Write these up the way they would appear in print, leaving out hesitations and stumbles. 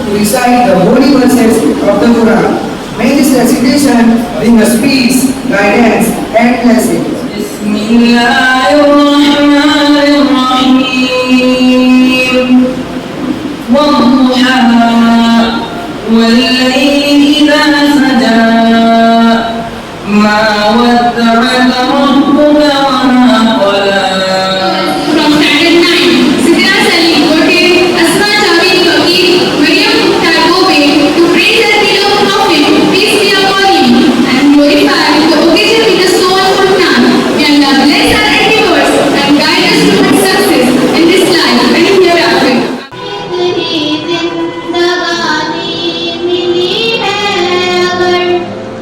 to recite the holy verses of the Quran. May this recitation bring us peace, guidance, and blessing. بسم الله الرحمن الرحيم والضحى والليل إذا سجى ما ودعك ربك وما قلى. From Standard 9, Sidra Salim quoted Asma Javed Fakir, Maryam Mukhtar Gobe to praise the beloved Prophet, peace be upon him, and glorify the occasion with a soulful Quran. May Allah bless our endeavors and guide us towards success in this life and in hereafter.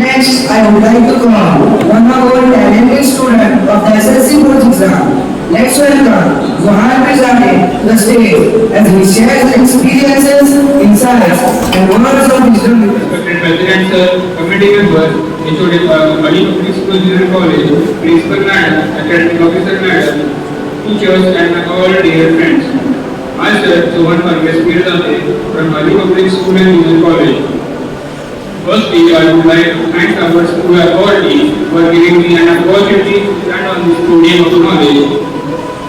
Next, I would like to call one of our talented students of the SSC board exam. Let's welcome Zohan Mirzani to the stage as he shares his experiences, insights, and words of wisdom. Respected President Sir, committee members, including Ali Public School Junior College, Principal Madam, Academic Officer Madam, teachers, and all dear friends. Myself, Zohan Parvez Mirzani from Ali Public School and Junior College. Firstly, I would like to thank our school authority for giving me an opportunity to stand on this podium of knowledge.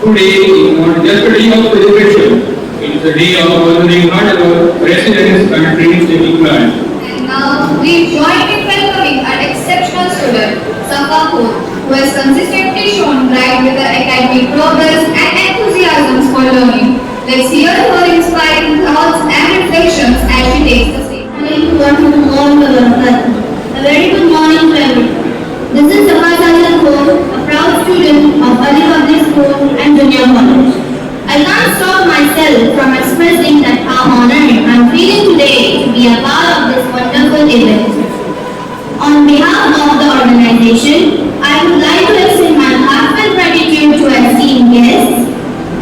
Today is not just a day of celebration, it is a day of honoring not our president's country taking land. And now we join in welcoming an exceptional student, Safa Kaur, who has consistently shown bright with her academic progress and enthusiasm for learning. Let's hear her inspiring thoughts and reflections as she takes the stage. A very good morning to everyone. This is Safa Kaur, a proud student of Ali Public School and Junior College. I can't stop myself from expressing that how honored I am feeling today to be a part of this wonderful event. On behalf of the organization, I would like to extend my heartfelt gratitude to our esteemed guests,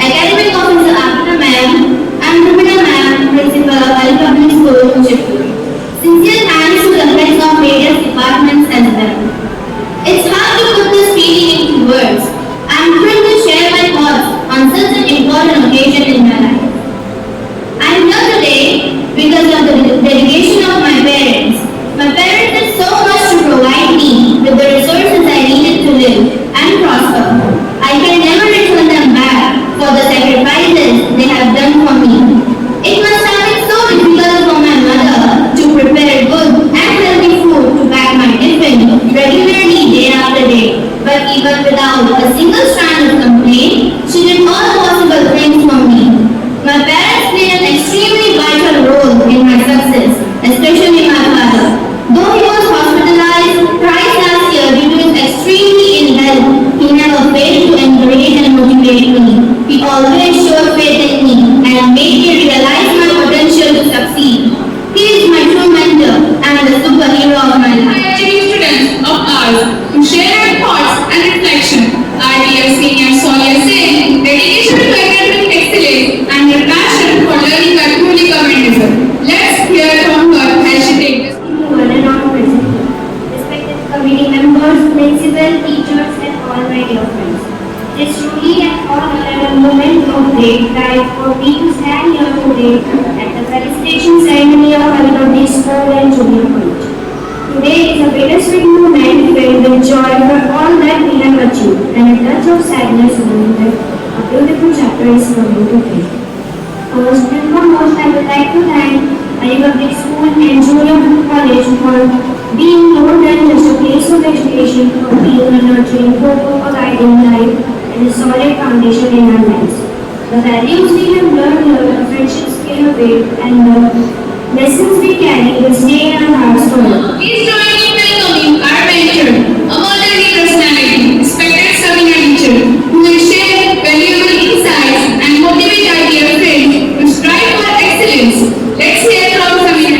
Academic Officer Akita Ma'am, and Rubina Ma'am, Principal of Ali Public School, Chittoor. Sincere thanks to the heads of various departments as well. It's hard to put this feeling into words. I am thrilled to share my thoughts on such an important occasion in my life. I am here today because of the dedication of my parents. My parents did so much to provide me with the resources I needed to live and prosper. I can never return them back for the sacrifices they have done for me. It must have been so difficult for my mother to prepare good and healthy food to pack my tiffin regularly day after day. But even without a single strand of complaint, she did all possible things for me. My parents played an extremely vital role in my success, especially my father. Though he was hospitalized thrice last year due to his extremely ill health, he never failed to encourage and motivate me. He always showed faith in me and made me realize my potential to succeed. He is my true mentor and the superhero of my life. Students of ours who share our thoughts and reflection. Our dear senior Sonia Singh, dedication to academic excellence and her passion for learning are truly commendable. Let's hear from her as she takes this. Respected committee members, principal, teachers, and all my dear friends. It's truly an honor and a moment of great pride for me to stand here today at the felicitation ceremony of Ali Public School and Junior College. Today is a bittersweet moment filled with joy for all that we have achieved and a touch of sadness knowing that a beautiful chapter is coming to end. First and foremost, I would like to thank Ali Public School and Junior College for being more than just a place of education, for being a nurturing hope of a guiding life and a solid foundation in our lives. The values we have learned here, the friendships we have made, and the lessons we carry will stay in our hearts forever. Please join me in welcoming our mentor, a modern personality, respected Sabina teacher, who will share valuable insights and motivate our dear friends to strive for excellence. Let's hear from Sabina.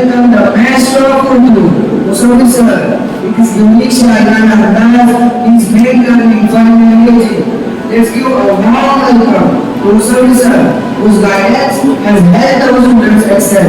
Welcome the master of Urdu, Musawi sir. It is unique Shahrana Andaz, his great learning, fun and engaging. Let's give a warm welcome to Musawi sir, whose guidance has helped our students excel.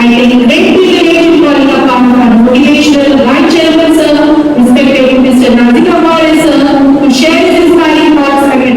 I take great privilege in calling upon our motivational vice chairman sir, respected Mr. Nazik Amare sir, to share his inspiring thoughts again.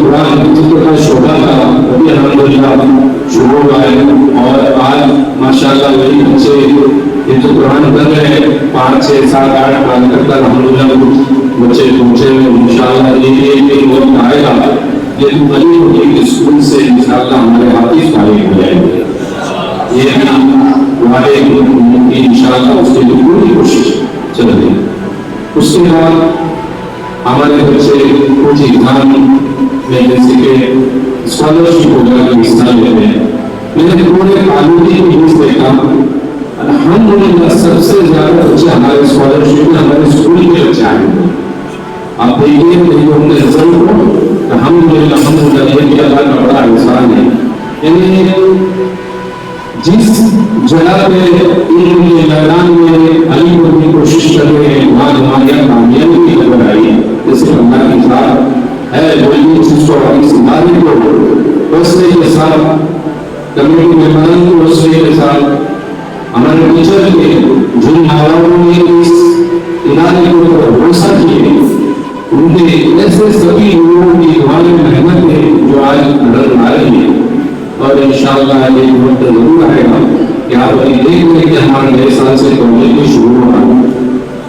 قرآن کا شعبہ تھا وہ بھی الحمدللہ شروع ہوا ہے، اور آج ماشاءاللہ وہی بچے حفظ قرآن کر رہے ہیں 5 6 7 8 سال تک الحمدللہ بچے پہنچے ہوئے انشاءاللہ۔ یہ ایک وقت آئے گا کہ علی پبلک اسکول سے انشاءاللہ ہمارے حافظ فارغ ہو جائیں گے، یہ بھی ہمارے کی انشاءاللہ اس کے لیے پوری کوشش چل رہی ہے۔ اس کے بعد ہمارے بچے کچھ ایگزام میں جیسے کہ اسکالرشپ وغیرہ کی حصہ لیتے ہیں، میں نے پورے قانونی نیوز دیکھا الحمدللہ سب سے زیادہ بچے ہمارے اسکالرشپ میں ہمارے اسکول کے بچے آئے ہیں۔ آپ دیکھیے ہم نے رزلٹ کو الحمدللہ یہ بھی اللہ کا بڑا احسان ہے، یعنی جس جگہ پہ علم کے میدان میں علی پبلک کوشش کر رہے ہیں وہاں ہمارے کامیابی کی خبر آئی، جیسے اللہ کی ذات ہے وہی چیز کو اپنی سنبھالنے کو حوصلے کے ساتھ کمیٹی ممبران کو حوصلے کے ساتھ ہمارے ٹیچر کے جن ماں نے اس ادارے کو بھروسہ کیے ان کے ایسے سبھی لوگوں کی ہماری محنت ہے جو آج نظر آ رہی ہے، اور انشاءاللہ یہ وقت ضرور آئے گا کہ آپ دیکھ لیں کہ ہمارے نئے سال سے کالج بھی شروع ہوا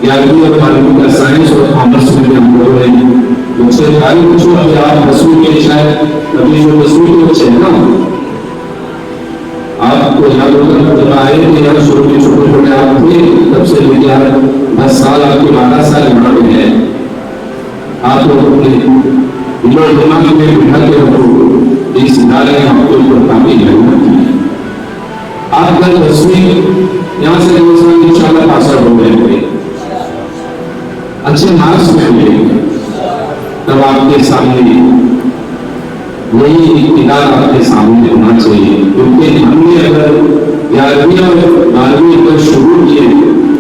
یا اور معلوم کا سائنس اور کامرس میں بھی ہم بول رہے ہیں مجھ سے تعلیم پوچھو ابھی آپ 10ویں کے شاید ابھی جو 10ویں کے بچے ہیں نا آپ کو یاد ہوگا جب آئے تھے یا شروع میں چھوٹے چھوٹے آپ تھے تب سے لے کے 10 سال آپ کے 12 سال بڑھ گئے ہیں، آپ لوگ اپنے دماغ میں بٹھا کے رکھو اس ادارے نے آپ کو اوپر کافی محنت کی ہے۔ آپ کل 10ویں یہاں سے انشاءاللہ پاس آؤٹ ہو جائیں گے، اچھے مارکس میں ملیں گے، تب آپ کے سامنے وہی ادارہ آپ کے سامنے ہونا چاہیے، کیونکہ ہم نے اگر 11ویں اور 12ویں اگر شروع کیے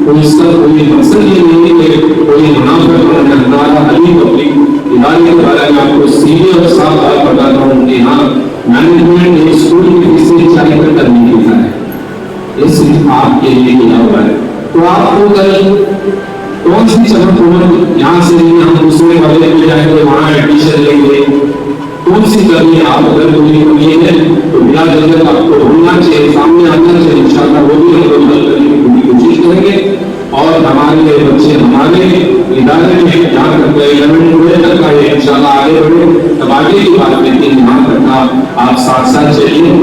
تو اس کا کوئی مقصد یہ نہیں کہ کوئی منافع کرنا علی پبلک ادارے کے بارے میں آپ کو سیدھے اور صاف بات بتاتا ہوں کہ ہاں مینجمنٹ نے اسکول کی فیسیں چاہیے کر نہیں کیا ہے، یہ صرف آپ کے لیے کیا ہوا ہے، تو آپ کو کل کون سی چمک عمر یہاں سے نہیں ہم دوسرے والے میں جائیں گے وہاں ایڈمیشن لیں گے، کون سی کرنی ہے آپ اگر کوئی کمی ہے تو بلا جگہ آپ کو ہونا چاہیے، سامنے آنا چاہیے، انشاءاللہ وہ بھی ہم لوگ حل کرنے کی پوری کوشش کریں گے، اور ہمارے بچے ہمارے ادارے میں جہاں تک 11 تک کا ہے انشاءاللہ آگے بڑھے، تب آگے کی بات کرتے ہیں یہاں تک کا آپ ساتھ ساتھ چلیے،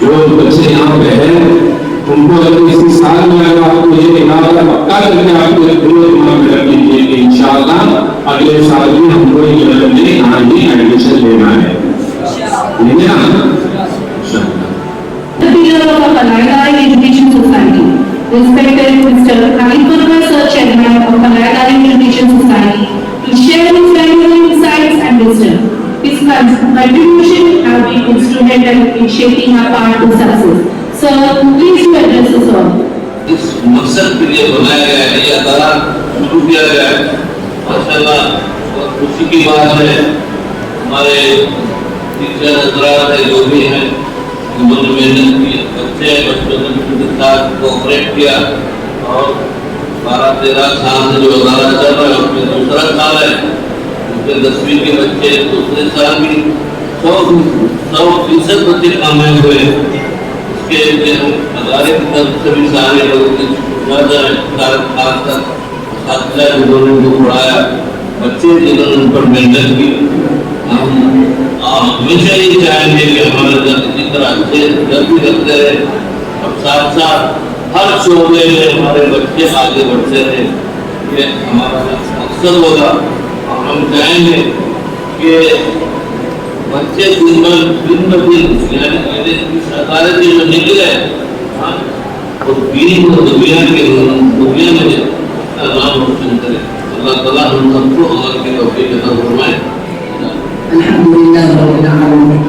جو بچے یہاں پہ ہیں ان کو اگر اسی سال میں اگر آپ کو یہ ادارہ پکا کر کے آپ کو پورے دماغ میں رکھ لیجیے کہ انشاءاللہ اگلے سال بھی ہم کو یہ لڑنے آج ہی ایڈمیشن لینا ہے، ٹھیک ہے نا؟ The pillar of a Kalayadari Education Society. Respected Mr. Khalid Parvar Sir, Chairman of Kalayadari Education Society, will share his valuable insights and wisdom. His contribution have been instrumental in shaping our path to success. Sir, please to address us all. اس مقصد کے لیے بنایا گیا ہے، یہ ادارہ شروع کیا گیا ہے، ماشاءاللہ بہت خوشی کی بات ہے، ہمارے ٹیچر حضرات ہے جو بھی ہیں انہوں نے محنت کی، بچوں نے ان کے ساتھ کوآپریٹ کیا، اور 12-13 سال سے جو ادارہ چل رہا ہے اس میں دوسرا سال ہے، اس میں 10ویں کے بچے دوسرے سال بھی 100% بچے کامیاب ہوئے، اس کے ادارے کی طرف سے بھی سارے لوگوں کی خاص کر اساتذہ جنہوں نے ان کو پڑھایا، بچے جنہوں نے ان پر محنت کی، ہم ہمیشہ یہ چاہیں گے کہ ہمارے در اسی طرح اچھے در بھی رکھتے رہے، اور ساتھ ساتھ ہر شعبے میں ہمارے بچے آگے بڑھتے رہے، یہ ہمارا مقصد ہوگا، اور ہم چاہیں گے کہ بچے دن بدن یعنی سرکارے جو نکلے اور دین کو دنیا میں نام روشن کرے، اللہ تعالیٰ ہم سب کو عمل کی توفیق عطا فرمائے۔ الحمد لله رب العالمين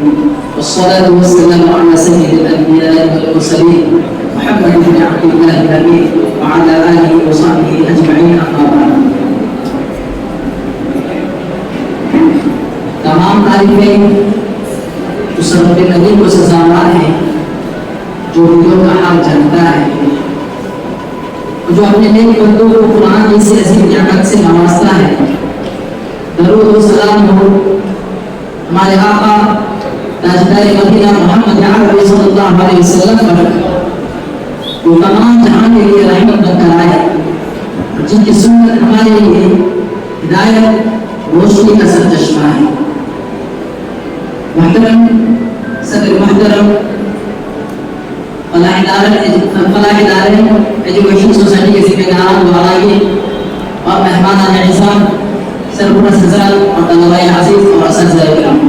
والصلاة والسلام على سيد الأنبياء والمرسلين محمد بن عبد الله الأمين وعلى آله وصحبه أجمعين أما بعد۔ تمام تعریفیں اس رب کریم کو سزاوار ہیں جو دلوں کا حال جانتا ہے، جو اپنے نیک بندوں کو قرآن جیسی عظیم نعمت سے نوازتا ہے۔ درود و سلام ہو ہمارے آقا تاجدار مدینہ محمد عربی صلی اللہ علیہ وسلم پر وہ تمام جہاں کے لیے رحمت بن کر آئے، جن کی سنت ہمارے لیے ہدایت روشنی کا سرچشمہ ہے۔ محترم صدر محترم فلاح ادارے ایجوکیشن سوسائٹی کے ذمہ داران و آئین اور مہمانان اعزام، سرپرست حضرات اور طلباء عزیز اور اساتذہ کرام،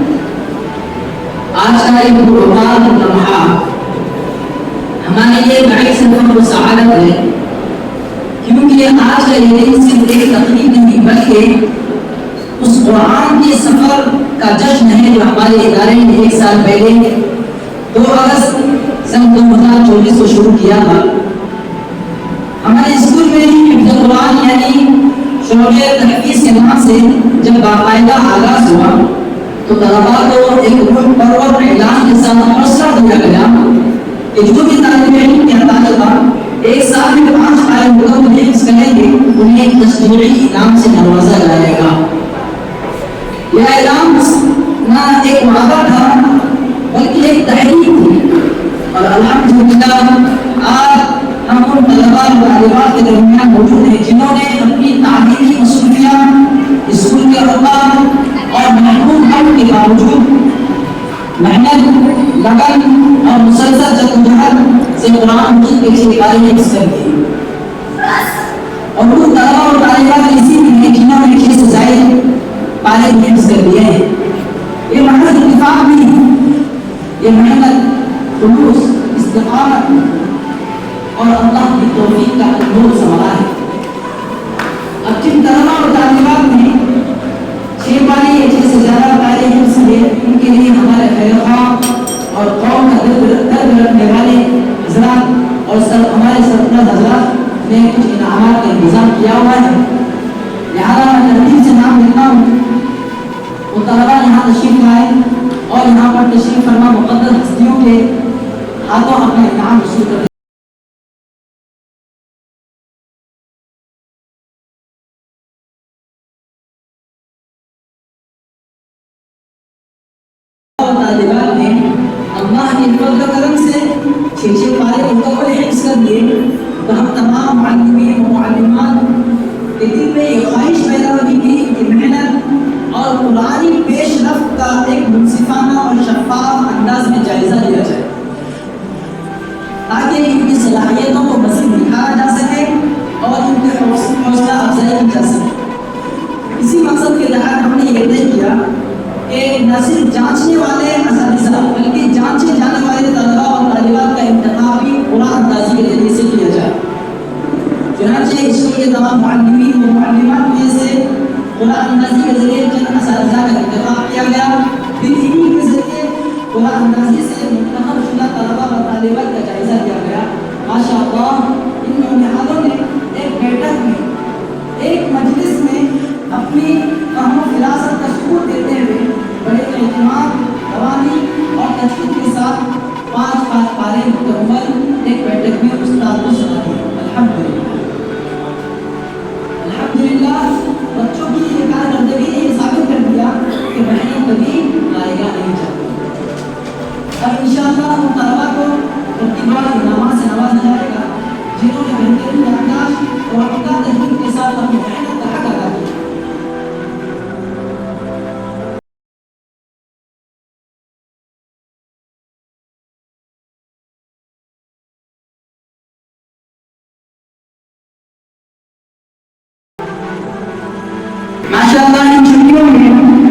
آج کا یہ پروگرام لمحہ ہمارے لیے باعث فخر و سعادت ہے، کیونکہ آج کا یہ دن صرف ایک تقریب نہیں بلکہ اس قرآن کے سفر کا جشن ہے جو ہمارے ادارے نے 1 سال پہلے 2 اگست سن 2024 کو شروع کیا تھا۔ ہمارے اسکول میں حفظ قرآن یعنی شعبہ تحفیظ کے نام سے جب باقاعدہ آغاز ہوا تو طلباء کو ایک روح پرور اعلان کے ساتھ حوصلہ دیا گیا کہ جو بھی طالب علم یا طالبہ 1 سال میں 5 آیت مکمل حفظ کریں گے انہیں تشجیعی انعام سے نوازا جائے گا۔ یہ اعلان نہ ایک وعدہ تھا بلکہ ایک تحریک تھی، اور الحمدللہ آج ہم ان طلباء و طالبات کے درمیان موجود ہیں جنہوں نے اپنی تعلیمی مصروفیات، اسکول کے اوقات اور محدود وقت کے باوجود محنت، لگن اور مسلسل جدوجہد سے قرآن مجید کے 6 پارے حفظ کر دیے، اور وہ طلباء اور طالبات اسی میں ہیں جنہوں نے 6 سے زائد پارے حفظ کر دیے ہیں۔ یہ محض اتفاق نہیں، یہ محنت، خلوص، استقامت اور اللہ کی توفیق کا انمول ثمرہ ہے۔ اب جن طلباء اور طالبات نے 6 پارے یا 6 سے زیادہ پارے حفظ کیے، ان کے لیے ہمارے خیر خواہ اور قوم کا درد رکھنے والے حضرات اور ہمارے سرپرست حضرات نے کچھ انعامات کا انتظام کیا ہوا ہے، لہٰذا میں ترتیب سے نام لیتا ہوں۔ وہ طلباء یہاں تشریف لائے اور یہاں پر تشریف فرما مقدس ہستیوں کے ہاتھوں اپنا انعام وصول کر طالبات نے اللہ کے فضل و کرم سے 6 پارے مکمل حفظ کر دیے، تو ہم تمام معلمین و معلمات کے دل میں یہ خواہش پیدا ہوئی کہ محنت اور قرآنی پیش رفت کا ایک منصفانہ اور شفاف انداز میں جائزہ لیا جائے تاکہ ان کی صلاحیتوں کو مزید نکھارا جا سکے اور ان کے حوصلہ افزائی کی جا سکے۔ اسی مقصد کے تحت ہم نے یہ طے کیا کہ نہ صرف جانچنے والے اساتذہ بلکہ جانچے جانے والے طلباء اور طالبات کا انتخاب بھی قرآن اندازی کے ذریعے سے کیا جائے۔ چنانچہ اسکول کے تمام معلمین و معلمات میں سے قرآن اندازی کے ذریعے چند اساتذہ کا انتخاب کیا گیا، پھر انہیں کے ذریعے قرآن اندازی سے منتخب شدہ طلباء و طالبات کا جائزہ لیا گیا۔ ماشاء اللہ ان نوجوانوں نے ایک بیٹھک میں، ایک مجلس میں اپنی فہم و فراست کا ثبوت دیتے ہوئے بڑے اعتماد، روانی اور تشدد کے ساتھ 5 پارے مکمل ایک بیٹھک میں استاد کو سنا دیا۔ الحمدللہ بچوں کی یہ کارکردگی نے یہ ثابت کر دیا کہ محنت کبھی ضائع نہیں جاتی۔ اب انشاءاللہ ان طلباء کو ترتیبوار انعامات سے نوازا جائے گا جنہوں نے بہترین یادداشت اور عمدہ تحقیق کے ساتھ اپنی محنت کا حق ادا کیا۔ ماشاءاللہ ان چھٹیوں میں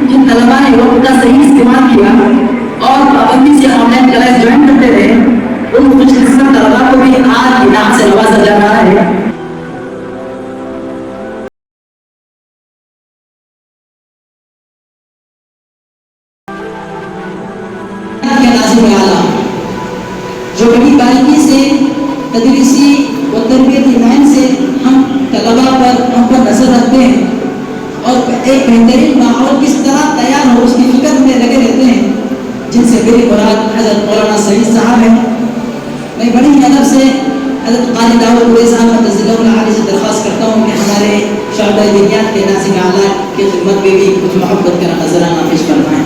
جن طلباء نے وقت کا صحیح استعمال کیا اور پابندی سے آن لائن کلاس جوائن کرتے رہے، ان خوش قسمت طلباء کو بھی آج انعام سے نوازا جا رہا ہے۔ جو بڑی باریکی سے تدریسی و تربیتی لائن سے ہم طلباء پر نظر رکھتے ہیں اور ایک بہترین ماحول کس طرح تیار ہو اس کی فکر میں لگے رہتے ہیں، جن سے میری مراد حضرت مولانا سعید صاحب ہیں۔ میں بڑی ہی ادب سے حضرت قاری داؤد قریشی صاحب رضی اللہ عنہ سے درخواست کرتا ہوں کہ ہمارے شعبہ دینیات کے ناظم اعلیٰ کی خدمت میں بھی کچھ محبت کا نذرانہ پیش فرمائیں۔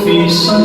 100%